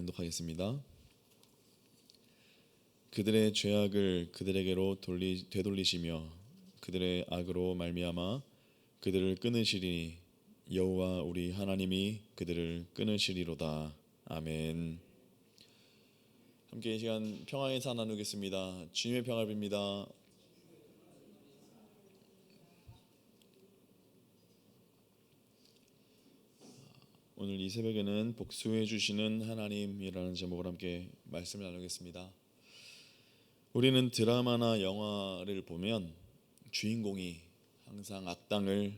봉독하겠습니다. 그들의 죄악을 그들에게로 되돌리시며 그들의 악으로 말미암아 그들을 끊으시리니 여호와 우리 하나님이 그들을 끊으시리로다. 아멘. 함께 이 시간 평화의 인사 나누겠습니다. 주님의 평화를 빕니다. 오늘 이 새벽에는 복수해 주시는 하나님이라는 제목으로 함께 말씀을 나누겠습니다. 우리는 드라마나 영화를 보면 주인공이 항상 악당을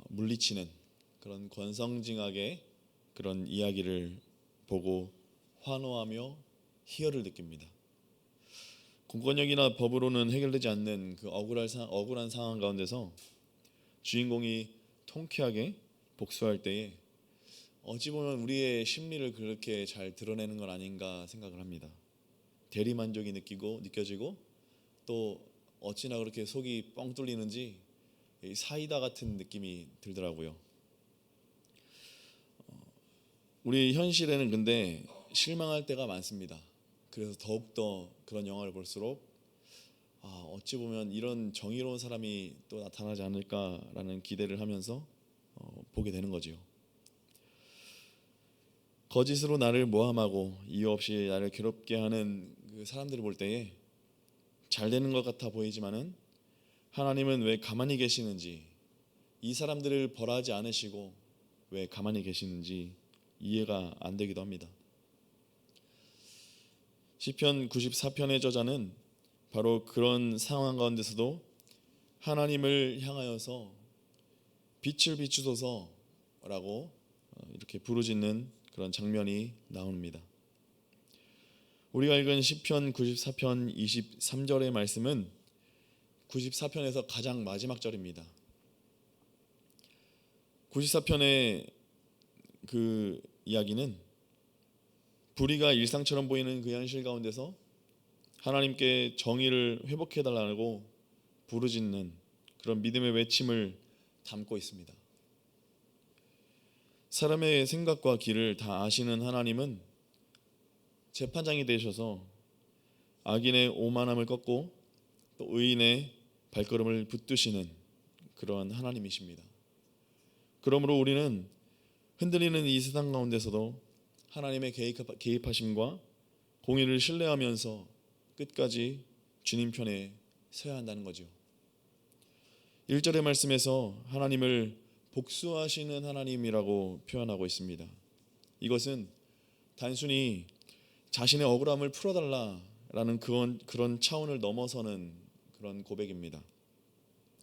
물리치는 그런 권성징악의 그런 이야기를 보고 환호하며 희열을 느낍니다. 공권력이나 법으로는 해결되지 않는 그 억울한 상황 가운데서 주인공이 통쾌하게 복수할 때에 어찌 보면 우리의 심리를 그렇게 잘 드러내는 건 아닌가 생각을 합니다. 대리만족이 느껴지고 또 어찌나 그렇게 속이 뻥 뚫리는지 사이다 같은 느낌이 들더라고요. 우리 현실에는 근데 실망할 때가 많습니다. 그래서 더욱더 그런 영화를 볼수록 어찌 보면 이런 정의로운 사람이 또 나타나지 않을까라는 기대를 하면서 보게 되는 거지요. 거짓으로 나를 모함하고 이유 없이 나를 괴롭게 하는 그 사람들을 볼 때에 잘 되는 것 같아 보이지만은 하나님은 왜 가만히 계시는지, 이 사람들을 벌하지 않으시고 왜 가만히 계시는지 이해가 안 되기도 합니다. 시편 94편의 저자는 바로 그런 상황 가운데서도 하나님을 향하여서 빛을 비추소서라고 이렇게 부르짖는 그런 장면이 나옵니다. 우리가 읽은 시편 94편 23절의 말씀은 94편에서 가장 마지막 절입니다. 94편의 그 이야기는 불의가 일상처럼 보이는 그 현실 가운데서 하나님께 정의를 회복해달라고 부르짖는 그런 믿음의 외침을 담고 있습니다. 사람의 생각과 길을 다 아시는 하나님은 재판장이 되셔서 악인의 오만함을 꺾고 또 의인의 발걸음을 붙드시는 그런 하나님이십니다. 그러므로 우리는 흔들리는 이 세상 가운데서도 하나님의 개입하심과 공의를 신뢰하면서 끝까지 주님 편에 서야 한다는 거죠. 1절의 말씀에서 하나님을 복수하시는 하나님이라고 표현하고 있습니다. 이것은 단순히 자신의 억울함을 풀어달라라는 그런 차원을 넘어서는 그런 고백입니다.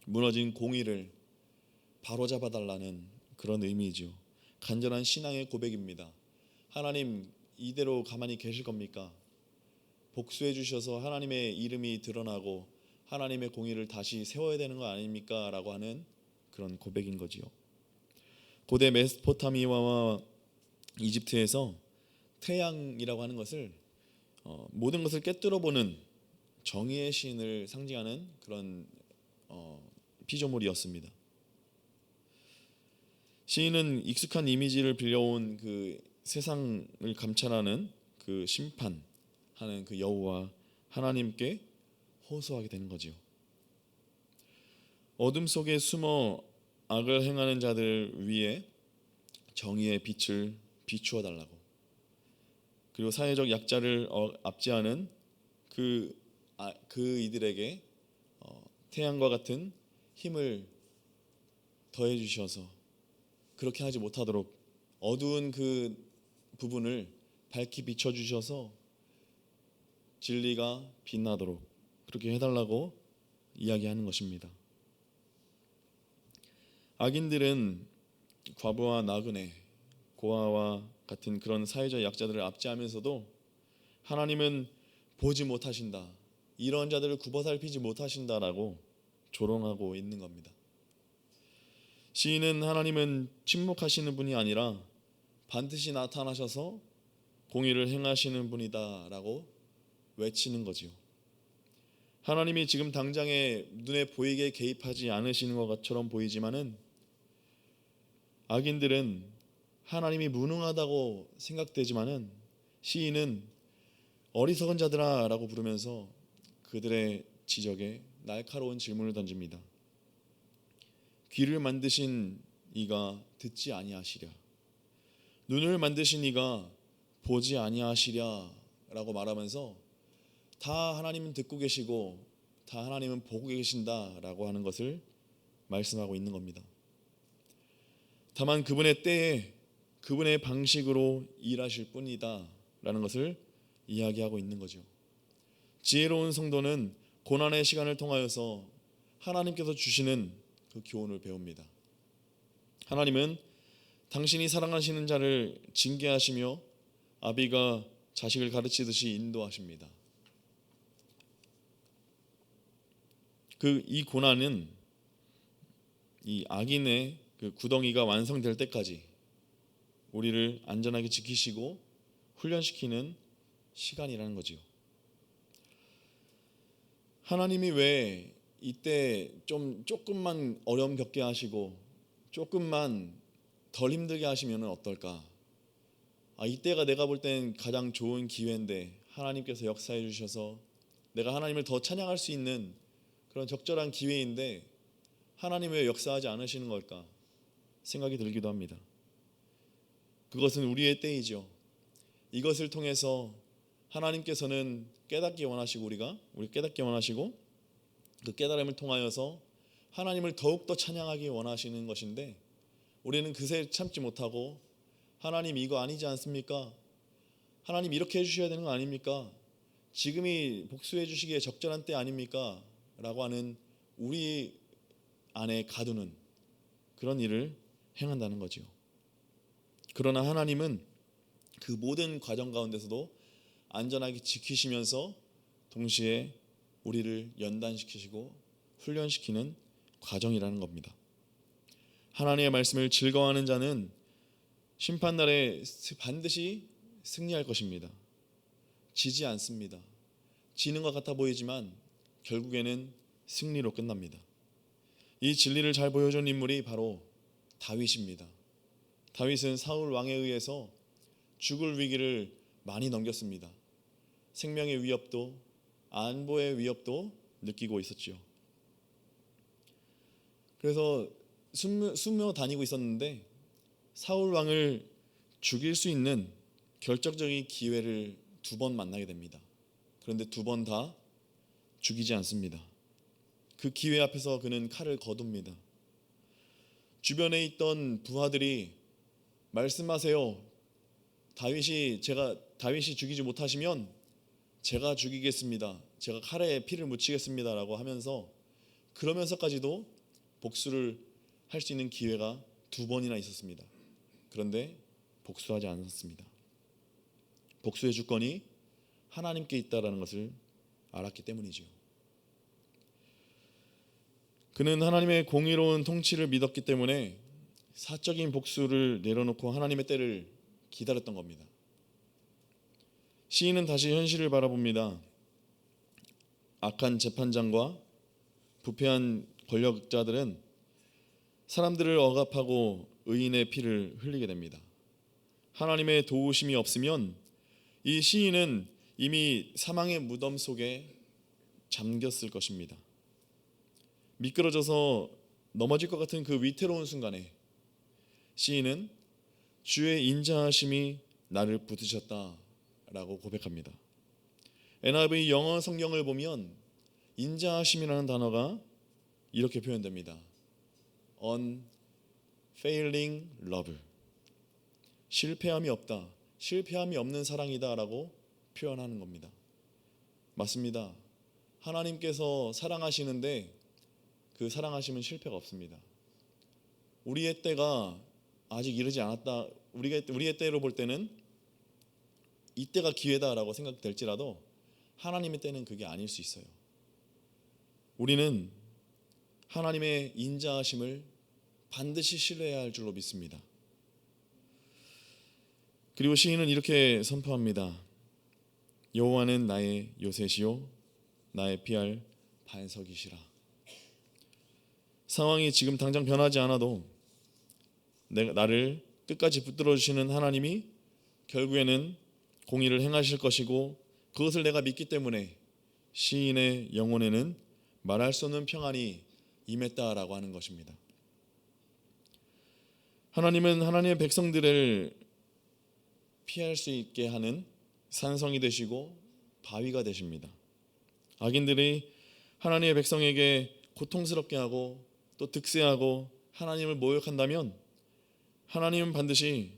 무너진 공의를 바로잡아달라는 그런 의미죠. 간절한 신앙의 고백입니다. 하나님, 이대로 가만히 계실 겁니까? 복수해 주셔서 하나님의 이름이 드러나고 하나님의 공의를 다시 세워야 되는 거 아닙니까? 라고 하는 그런 고백인 거지요. 고대 메소포타미아와 이집트에서 태양이라고 하는 것을 모든 것을 꿰뚫어보는 정의의 신을 상징하는 그런 피조물이었습니다. 시인은 익숙한 이미지를 빌려온 그 세상을 감찰하는 그 심판하는 그 여호와 하나님께 호소하게 되는 거지요. 어둠 속에 숨어 악을 행하는 자들 위에 정의의 빛을 비추어 달라고, 그리고 사회적 약자를 압제하는 그 이들에게 태양과 같은 힘을 더해 주셔서 그렇게 하지 못하도록 어두운 그 부분을 밝히 비춰 주셔서 진리가 빛나도록 그렇게 해달라고 이야기하는 것입니다. 악인들은 과부와 나그네, 고아와 같은 그런 사회적 약자들을 압제하면서도 하나님은 보지 못하신다, 이런 자들을 굽어살피지 못하신다라고 조롱하고 있는 겁니다. 시인은 하나님은 침묵하시는 분이 아니라 반드시 나타나셔서 공의를 행하시는 분이다라고 외치는 거지요. 하나님이 지금 당장에 눈에 보이게 개입하지 않으시는 것처럼 보이지만은 악인들은 하나님이 무능하다고 생각되지만은 시인은 어리석은 자들아 라고 부르면서 그들의 지적에 날카로운 질문을 던집니다. 귀를 만드신 이가 듣지 아니하시랴, 눈을 만드신 이가 보지 아니하시랴 라고 말하면서 다 하나님은 듣고 계시고 다 하나님은 보고 계신다 라고 하는 것을 말씀하고 있는 겁니다. 다만 그분의 때에 그분의 방식으로 일하실 뿐이다 라는 것을 이야기하고 있는 거죠. 지혜로운 성도는 고난의 시간을 통하여서 하나님께서 주시는 그 교훈을 배웁니다. 하나님은 당신이 사랑하시는 자를 징계하시며 아비가 자식을 가르치듯이 인도하십니다. 이 고난은 이 악인의 그 구덩이가 완성될 때까지 우리를 안전하게 지키시고 훈련시키는 시간이라는 거지요. 하나님이 왜 이때 조금만 어려움 겪게 하시고 조금만 덜 힘들게 하시면 어떨까? 이때가 내가 볼 땐 가장 좋은 기회인데 하나님께서 역사해 주셔서 내가 하나님을 더 찬양할 수 있는 그런 적절한 기회인데 하나님 왜 역사하지 않으시는 걸까 생각이 들기도 합니다. 그것은 우리의 때이죠. 이것을 통해서 하나님께서는 깨닫기 원하시고 우리 깨닫기 원하시고 그 깨달음을 통하여서 하나님을 더욱더 찬양하기 원하시는 것인데 우리는 그새 참지 못하고 하나님 이거 아니지 않습니까? 하나님 이렇게 해주셔야 되는 거 아닙니까? 지금이 복수해 주시기에 적절한 때 아닙니까? 라고 하는 우리 안에 가두는 그런 일을 행한다는 거지요. 그러나 하나님은 그 모든 과정 가운데서도 안전하게 지키시면서 동시에 우리를 연단시키시고 훈련시키는 과정이라는 겁니다. 하나님의 말씀을 즐거워하는 자는 심판날에 반드시 승리할 것입니다. 지지 않습니다. 지는 것 같아 보이지만 결국에는 승리로 끝납니다. 이 진리를 잘 보여준 인물이 바로 다윗입니다. 다윗은 사울 왕에 의해서 죽을 위기를 많이 넘겼습니다. 생명의 위협도 안보의 위협도 느끼고 있었지요. 그래서 숨며 다니고 있었는데 사울 왕을 죽일 수 있는 결정적인 기회를 2번 만나게 됩니다. 그런데 2번 다 죽이지 않습니다. 그 기회 앞에서 그는 칼을 거둡니다. 주변에 있던 부하들이 말씀하세요. 다윗이 죽이지 못하시면 제가 죽이겠습니다. 제가 칼에 피를 묻히겠습니다. 라고 하면서 그러면서까지도 복수를 할 수 있는 기회가 2번이나 있었습니다. 그런데 복수하지 않았습니다. 복수의 주권이 하나님께 있다는 것을 알았기 때문이지요. 그는 하나님의 공의로운 통치를 믿었기 때문에 사적인 복수를 내려놓고 하나님의 때를 기다렸던 겁니다. 시인은 다시 현실을 바라봅니다. 악한 재판장과 부패한 권력자들은 사람들을 억압하고 의인의 피를 흘리게 됩니다. 하나님의 도우심이 없으면 이 시인은 이미 사망의 무덤 속에 잠겼을 것입니다. 미끄러져서 넘어질 것 같은 그 위태로운 순간에 시인은 주의 인자하심이 나를 붙드셨다라고 고백합니다. NIV 영어 성경을 보면 인자하심이라는 단어가 이렇게 표현됩니다. unfailing love, 실패함이 없다, 실패함이 없는 사랑이다 라고 표현하는 겁니다. 맞습니다. 하나님께서 사랑하시는데 그 사랑하심은 실패가 없습니다. 우리의 때가 아직 이르지 않았다, 우리의 때로 볼 때는 이때가 기회다라고 생각될지라도 하나님의 때는 그게 아닐 수 있어요. 우리는 하나님의 인자하심을 반드시 신뢰해야 할 줄로 믿습니다. 그리고 시인은 이렇게 선포합니다. 여호와는 나의 요새시요 나의 피할 반석이시라. 상황이 지금 당장 변하지 않아도 나를 끝까지 붙들어 주시는 하나님이 결국에는 공의를 행하실 것이고 그것을 내가 믿기 때문에 시인의 영혼에는 말할 수 없는 평안이 임했다라고 하는 것입니다. 하나님은 하나님의 백성들을 피할 수 있게 하는 산성이 되시고 바위가 되십니다. 악인들이 하나님의 백성에게 고통스럽게 하고 또 득세하고 하나님을 모욕한다면 하나님은 반드시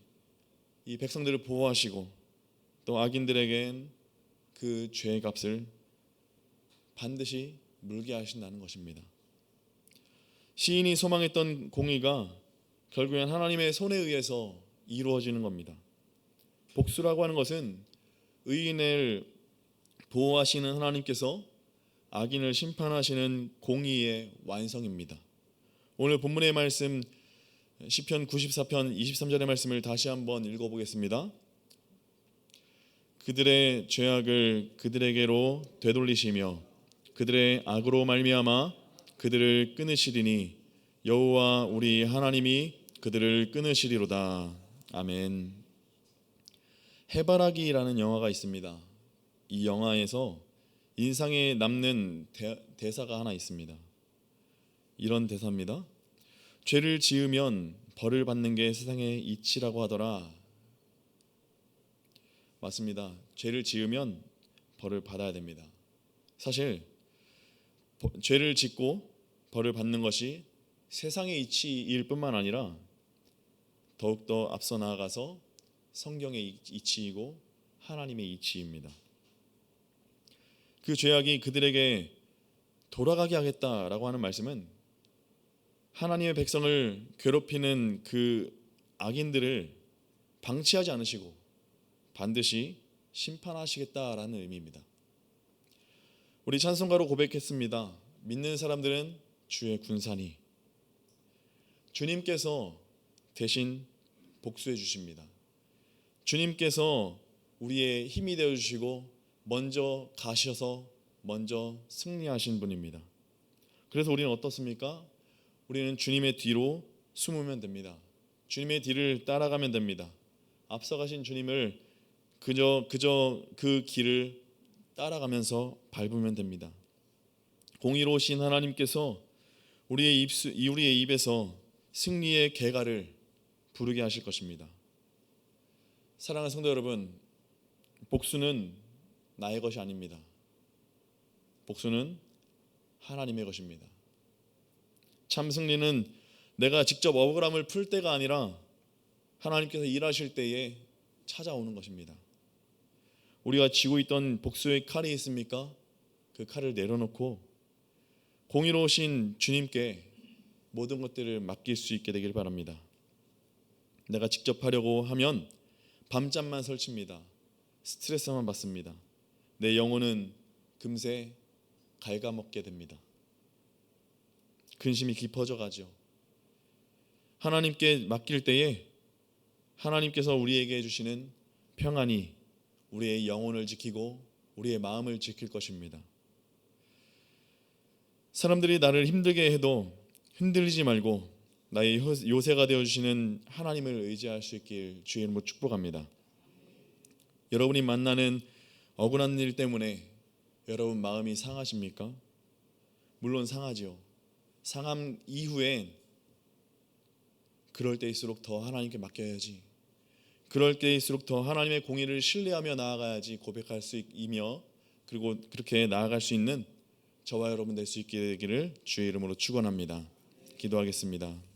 이 백성들을 보호하시고 또 악인들에겐 그 죄의 값을 반드시 물게 하신다는 것입니다. 시인이 소망했던 공의가 결국엔 하나님의 손에 의해서 이루어지는 겁니다. 복수라고 하는 것은 의인을 보호하시는 하나님께서 악인을 심판하시는 공의의 완성입니다. 오늘 본문의 말씀 시편 94편 23절의 말씀을 다시 한번 읽어보겠습니다. 그들의 죄악을 그들에게로 되돌리시며 그들의 악으로 말미암아 그들을 끊으시리니 여호와 우리 하나님이 그들을 끊으시리로다. 아멘. 해바라기라는 영화가 있습니다. 이 영화에서 인상에 남는 대사가 하나 있습니다. 이런 대사입니다. 죄를 지으면 벌을 받는 게 세상의 이치라고 하더라. 맞습니다. 죄를 지으면 벌을 받아야 됩니다. 사실 죄를 짓고 벌을 받는 것이 세상의 이치일 뿐만 아니라 더욱더 앞서 나아가서 성경의 이치이고 하나님의 이치입니다. 그 죄악이 그들에게 돌아가게 하겠다라고 하는 말씀은 하나님의 백성을 괴롭히는 그 악인들을 방치하지 않으시고 반드시 심판하시겠다라는 의미입니다. 우리 찬송가로 고백했습니다. 믿는 사람들은 주의 군사니 주님께서 대신 복수해 주십니다. 주님께서 우리의 힘이 되어 주시고 먼저 가셔서 먼저 승리하신 분입니다. 그래서 우리는 어떻습니까? 우리는 주님의 뒤로 숨으면 됩니다. 주님의 뒤를 따라가면 됩니다. 앞서가신 주님을 그저 그 길을 따라가면서 밟으면 됩니다. 공의로우신 하나님께서 우리의 입에서 승리의 개가를 부르게 하실 것입니다. 사랑하는 성도 여러분, 복수는 나의 것이 아닙니다. 복수는 하나님의 것입니다. 참 승리는 내가 직접 억울함을 풀 때가 아니라 하나님께서 일하실 때에 찾아오는 것입니다. 우리가 쥐고 있던 복수의 칼이 있습니까? 그 칼을 내려놓고 공의로우신 주님께 모든 것들을 맡길 수 있게 되길 바랍니다. 내가 직접 하려고 하면 밤잠만 설칩니다. 스트레스만 받습니다. 내 영혼은 금세 갉아먹게 됩니다. 근심이 깊어져 가죠. 하나님께 맡길 때에 하나님께서 우리에게 해주시는 평안이 우리의 영혼을 지키고 우리의 마음을 지킬 것입니다. 사람들이 나를 힘들게 해도 흔들리지 말고 나의 요새가 되어주시는 하나님을 의지할 수 있길 주의 이름으로 축복합니다. 여러분이 만나는 억울한 일 때문에 여러분 마음이 상하십니까? 물론 상하죠. 상함 이후엔 그럴 때일수록 더 하나님께 맡겨야지. 그럴 때일수록 더 하나님의 공의를 신뢰하며 나아가야지 고백할 수 있으며 그리고 그렇게 나아갈 수 있는 저와 여러분 될 수 있게 되기를 주의 이름으로 축원합니다. 기도하겠습니다.